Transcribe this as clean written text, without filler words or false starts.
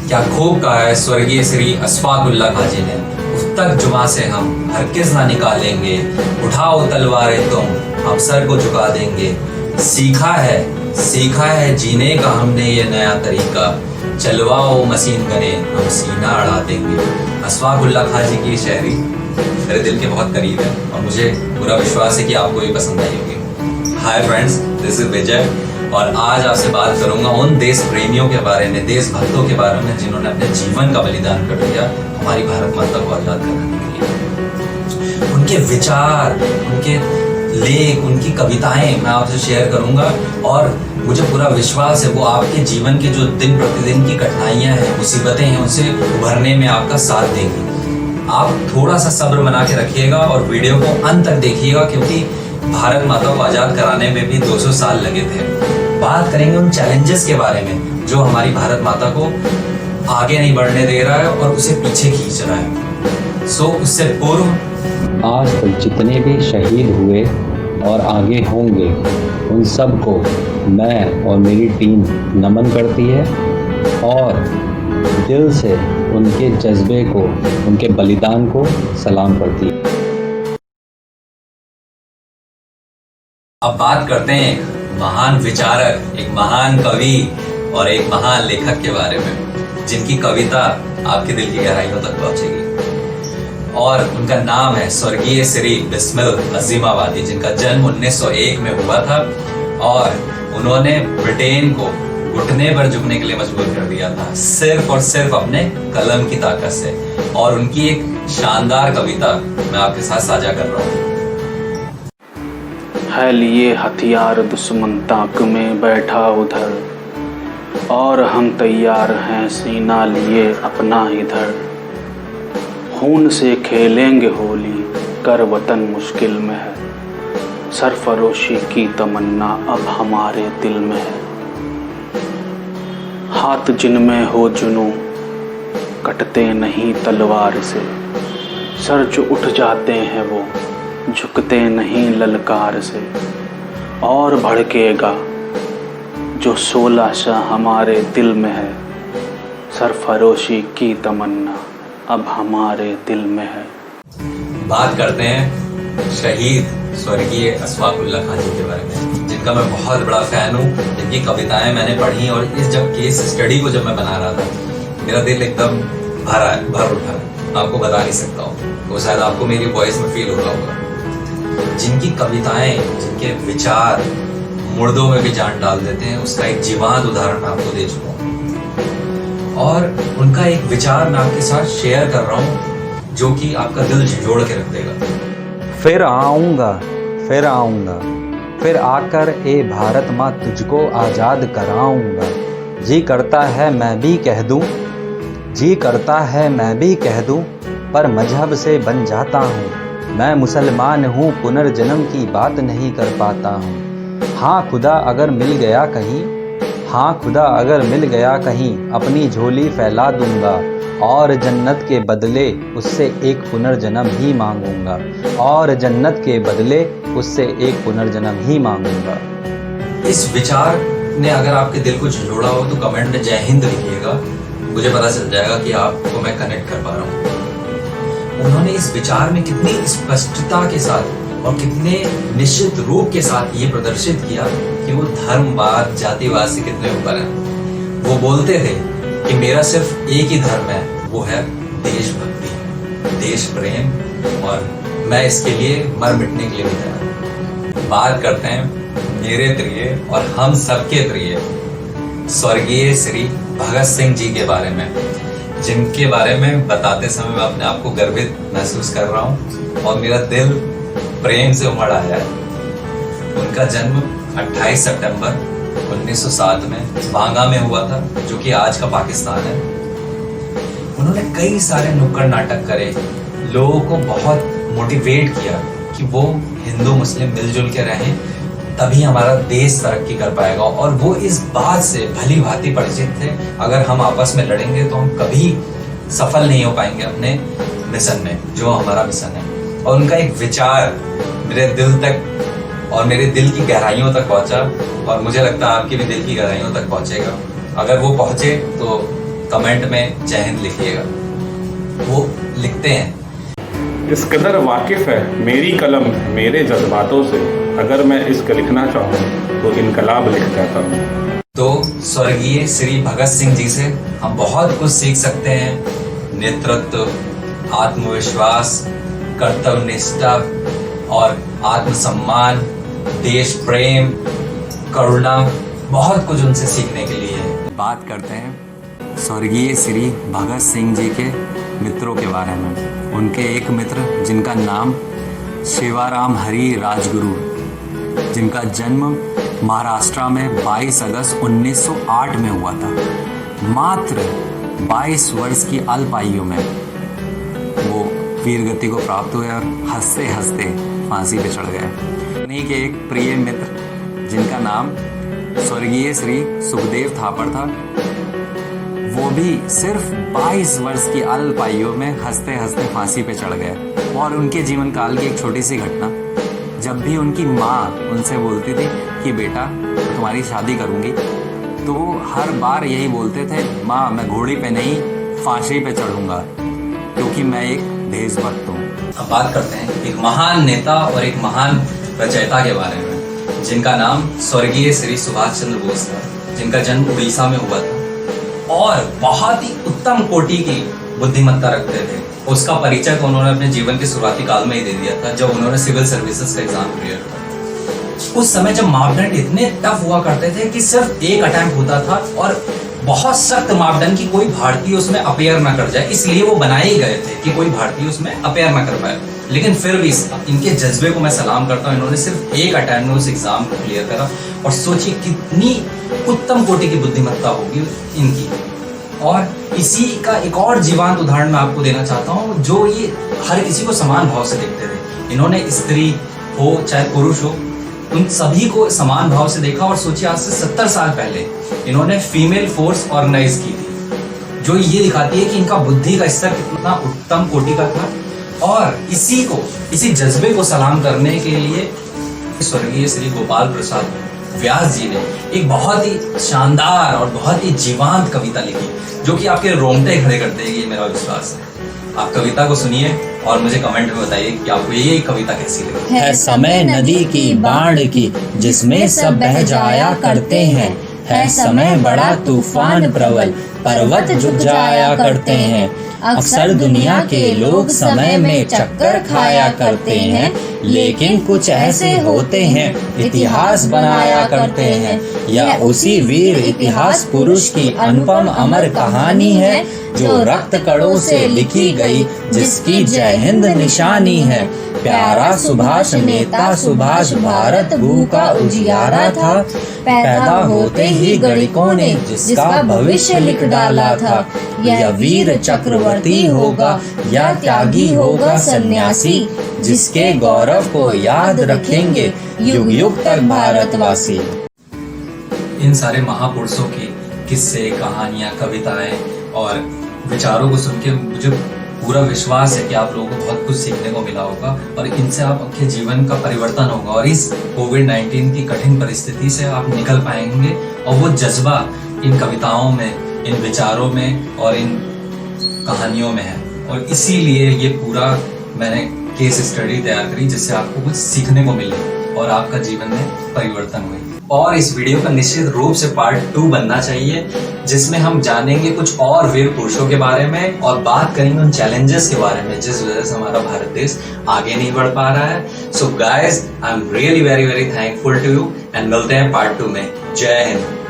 क्या खूब कहा है स्वर्गीय श्री अशफाक उल्लाह खाजी ने, उस तक जुमा से हम हरगिज़ ना निकालेंगे, उठाओ तलवारें तुम हम सर को झुका देंगे। सीखा है जीने का हमने ये नया तरीका, चलवाओ मशीन गने हम सीना अड़ा देंगे। अशफाक उल्लाह खाजी की शायरी मेरे दिल के बहुत करीब है और मुझे पूरा विश्वास है कि आपको ये पसंद आई होगी। हाय फ्रेंड्स, दिस इज विजय और आज आपसे बात करूंगा उन देश प्रेमियों के बारे में, देशभक्तों के बारे में जिन्होंने अपने जीवन का बलिदान कर दिया हमारी भारत माता को आजाद कराने के लिए। उनके विचार, उनके लेख, उनकी कविताएं मैं आपसे शेयर करूंगा और मुझे पूरा विश्वास है वो आपके जीवन की जो दिन प्रतिदिन की कठिनाइयां हैं, मुसीबतें हैं, उनसे उभरने में आपका साथ देंगी। आप थोड़ा सा सब्र बना के रखिएगा और वीडियो को अंत तक देखिएगा, क्योंकि भारत माता को आजाद कराने में भी 200 साल लगे थे। बात करेंगे उन चैलेंजेस के बारे में जो हमारी भारत माता को आगे नहीं बढ़ने दे रहा है और उसे पीछे खींच रहा है। उससे पूर्व आज तक जितने भी शहीद हुए और आगे होंगे उन सब को मैं और मेरी टीम नमन करती है और दिल से उनके जज्बे को, उनके बलिदान को सलाम करती है। अब बात करते हैं महान विचारक, एक महान कवि और एक महान लेखक के बारे में, जिनकी कविता आपके दिल की गहराइयों तक पहुंचेगी। और उनका नाम है स्वर्गीय श्री बिस्मिल अजीमाबादी, जिनका जन्म 1901 में हुआ था और उन्होंने ब्रिटेन को घुटने पर झुकने के लिए मजबूर कर दिया था, सिर्फ और सिर्फ अपने कलम की ताकत से। और उनकी एक शानदार कविता मैं आपके साथ साझा कर रहा हूँ। है लिए हथियार दुश्मन ताक में बैठा उधर, और हम तैयार हैं सीना लिए अपना इधर। खून से खेलेंगे होली कर वतन मुश्किल में है, सरफरोशी की तमन्ना अब हमारे दिल में है। हाथ जिनमें हो जुनूं कटते नहीं तलवार से, सर जो उठ जाते हैं वो झुकते नहीं ललकार से। और भड़केगा जो 16 शाह हमारे दिल में है, सरफरोशी की तमन्ना अब हमारे दिल में है। बात करते हैं शहीद स्वर्गीय अशफाक उल्लाह खाजी के बारे में, जिनका मैं बहुत बड़ा फैन हूँ, जिनकी कविताएं मैंने पढ़ी और इस जब केस स्टडी को जब मैं बना रहा था मेरा दिल एकदम भर उठा है। आपको बता नहीं सकता हूँ, वो शायद आपको मेरी वॉइस में फील हो रहा होगा। जिनकी कविताएं, जिनके विचार मुर्दों में भी जान डाल देते हैं, उसका एक जीवंत उदाहरण मैं आपको दे चुका हूँ। और उनका एक विचार मैं आपके साथ शेयर कर रहा हूँ जो कि आपका दिल झिझोड़ के रख देगा। फिर आऊँगा, फिर आकर ए भारत माँ तुझको आज़ाद कराऊँगा। जी करता है मैं भी कह दूँ, पर मजहब से बन जाता हूँ। मैं मुसलमान हूँ, पुनर्जन्म की बात नहीं कर पाता हूँ। हाँ खुदा अगर मिल गया कहीं अपनी झोली फैला दूंगा, और जन्नत के बदले उससे एक पुनर्जन्म ही मांगूंगा। इस विचार ने अगर आपके दिल को झंझोड़ा हो तो कमेंट में जय हिंद लिखिएगा, मुझे पता चल जाएगा कि आपको मैं कनेक्ट कर पा रहा हूँ। उन्होंने इस विचार में कितनी स्पष्टता के साथ और कितने निश्चित रूप के साथ ये प्रदर्शित किया कि वो धर्मवाद, जातिवाद से कितने ऊपर है। वो बोलते थे कि मेरा सिर्फ एक ही धर्म है, वो है देशभक्ति, देश प्रेम, और मैं इसके लिए मर मिटने के लिए भी तैयार। बात करते हैं मेरे प्रिय और हम सबके प्रिय स्वर्गीय श्री भगत सिंह जी के बारे में, जिनके बारे में बताते समय मैं अपने आप को गर्वित महसूस कर रहा हूँ और मेरा दिल प्रेम से उमड़ आया है। उनका जन्म 28 सितंबर 1907 में बांगा में हुआ था, जो कि आज का पाकिस्तान है। उन्होंने कई सारे नुक्कड़ नाटक करे, लोगों को बहुत मोटिवेट किया कि वो हिंदू मुस्लिम मिलजुल के रहें, तभी हमारा देश तरक्की कर पाएगा। और वो इस बात से भली भांति परिचित थे, अगर हम आपस में लड़ेंगे तो हम कभी सफल नहीं हो पाएंगे अपने मिशन में, जो हमारा मिशन है। और उनका एक विचार मेरे दिल तक और मेरे दिल की गहराइयों तक पहुंचा, और मुझे लगता है आपके भी दिल की गहराइयों तक पहुंचेगा। अगर वो पहुंचे तो कमेंट में जय हिंद लिखिएगा। वो लिखते हैं, इस कदर वाकिफ़ है मेरी कलम मेरे जज्बातों से, अगर मैं इश्क लिखना चाहूँ तो इनकलाब लिख जाता हूँ। तो स्वर्गीय श्री भगत सिंह जी से हम बहुत कुछ सीख सकते हैं। नेतृत्व, आत्मविश्वास, कर्तव्य निष्ठा और आत्मसम्मान, देश प्रेम, करुणा, बहुत कुछ उनसे सीखने के लिए है। बात करते हैं स्वर्गीय श्री भगत सिंह जी के मित्रों के बारे में। उनके एक मित्र जिनका नाम शिवाराम हरी राजगुरु, जिनका जन्म महाराष्ट्र में 22 अगस्त 1908 में हुआ था। मात्र 22 वर्ष की अल्प आयु में वो वीर गति को प्राप्त हुए और हंसते हंसते फांसी पे चढ़ गए। उन्हीं के एक प्रिय मित्र जिनका नाम स्वर्गीय श्री सुखदेव थापर था, वो भी सिर्फ 22 वर्ष की अल्प आयु में हंसते हंसते फांसी पे चढ़ गए। और उनके जीवन काल की एक छोटी सी घटना, जब भी उनकी माँ उनसे बोलती थी कि बेटा तुम्हारी शादी करूँगी, तो वो हर बार यही बोलते थे, माँ मैं घोड़ी पे नहीं फांसी पे चढ़ूँगा, क्योंकि मैं एक देशभक्त हूँ। अब बात करते हैं एक महान नेता और एक महान रचयिता के बारे में, जिनका नाम स्वर्गीय श्री सुभाष चंद्र बोस था, जिनका जन्म उड़ीसा में हुआ था और बहुत ही उत्तम कोटि की बुद्धिमत्ता रखते थे। उसका परिचय तो उन्होंने अपने जीवन के शुरुआती काल में ही दे दिया था, जब उन्होंने सिविल सर्विसेज का एग्जाम क्लियर किया। उस समय जब मापदंड इतने टफ हुआ करते थे कि सिर्फ एक अटेम्प्ट होता था और बहुत सख्त मापदंड की कोई भारतीय उसमें अपेयर ना कर जाए, इसलिए वो बनाए ही गए थे कि कोई भारतीय उसमें अपेयर ना कर पाए। लेकिन फिर भी इनके जज्बे को मैं सलाम करता हूँ, इन्होंने सिर्फ एक अटेम्प्ट में उस एग्जाम को क्लियर करा। और सोचिए कितनी उत्तम कोटि की बुद्धिमत्ता होगी इनकी। और इसी का एक और जीवंत उदाहरण मैं आपको देना चाहता हूँ, जो ये हर किसी को समान भाव से देखते थे। इन्होंने स्त्री हो चाहे पुरुष हो, उन सभी को समान भाव से देखा। और सोचिए आज से 70 साल पहले इन्होंने फीमेल फोर्स ऑर्गेनाइज की थी, जो ये दिखाती है कि इनका बुद्धि का स्तर कितना उत्तम कोटि का था। और इसी जज्बे को सलाम करने के लिए स्वर्गीय श्री गोपाल प्रसाद व्यास जी ने एक बहुत ही शानदार और बहुत ही जीवंत कविता लिखी, जो कि आपके रोंगटे खड़े कर देगी, ये मेरा विश्वास है। आप कविता को सुनिए और मुझे कमेंट में बताइए कि आपको ये कविता कैसी लगी। है समय नदी की बाढ़ की, जिसमें सब बह जाया करते हैं। है समय बड़ा तूफान प्रबल, पर्वत झुक जाया करते हैं। अक्सर दुनिया के लोग समय में चक्कर खाया करते हैं, लेकिन कुछ ऐसे होते हैं इतिहास बनाया करते हैं। यह उसी वीर इतिहास पुरुष की अनुपम अमर कहानी है, जो रक्त कणों से लिखी गई, जिसकी जय हिंद निशानी है। प्यारा सुभाष नेता सुभाष भारत भू का उजियारा था, पैदा होते ही गणिकों ने जिसका भविष्य लिख डाला था। यह वीर चक्रवर्ती होगा या त्यागी होगा सन्यासी, जिसके गौरव को याद रखेंगे युग युग तक भारतवासी। इन सारे महापुरुषों के किस्से, कहानियां, कविताएं और विचारों को सुन के मुझे पूरा विश्वास है कि आप लोगों को बहुत कुछ सीखने को मिला होगा और इनसे आपके जीवन का परिवर्तन होगा और इस कोविड-19 की कठिन परिस्थिति से आप निकल पाएंगे। और वो जज्बा इन कविताओं में, इन विचारों में और इन कहानियों में है। और इसीलिए ये पूरा मैंने केस स्टडी तैयार करी, जिससे आपको कुछ सीखने को मिले और आपका जीवन में परिवर्तन हुए। और इस वीडियो का निश्चित रूप से पार्ट 2 बनना चाहिए, जिसमें हम जानेंगे कुछ और वीर पुरुषों के बारे में और बात करेंगे उन चैलेंजेस के बारे में जिस वजह से हमारा भारत देश आगे नहीं बढ़ पा रहा है। So guys, I am really very very thankful to you and मिलते हैं पार्ट 2 में। जय हिंद।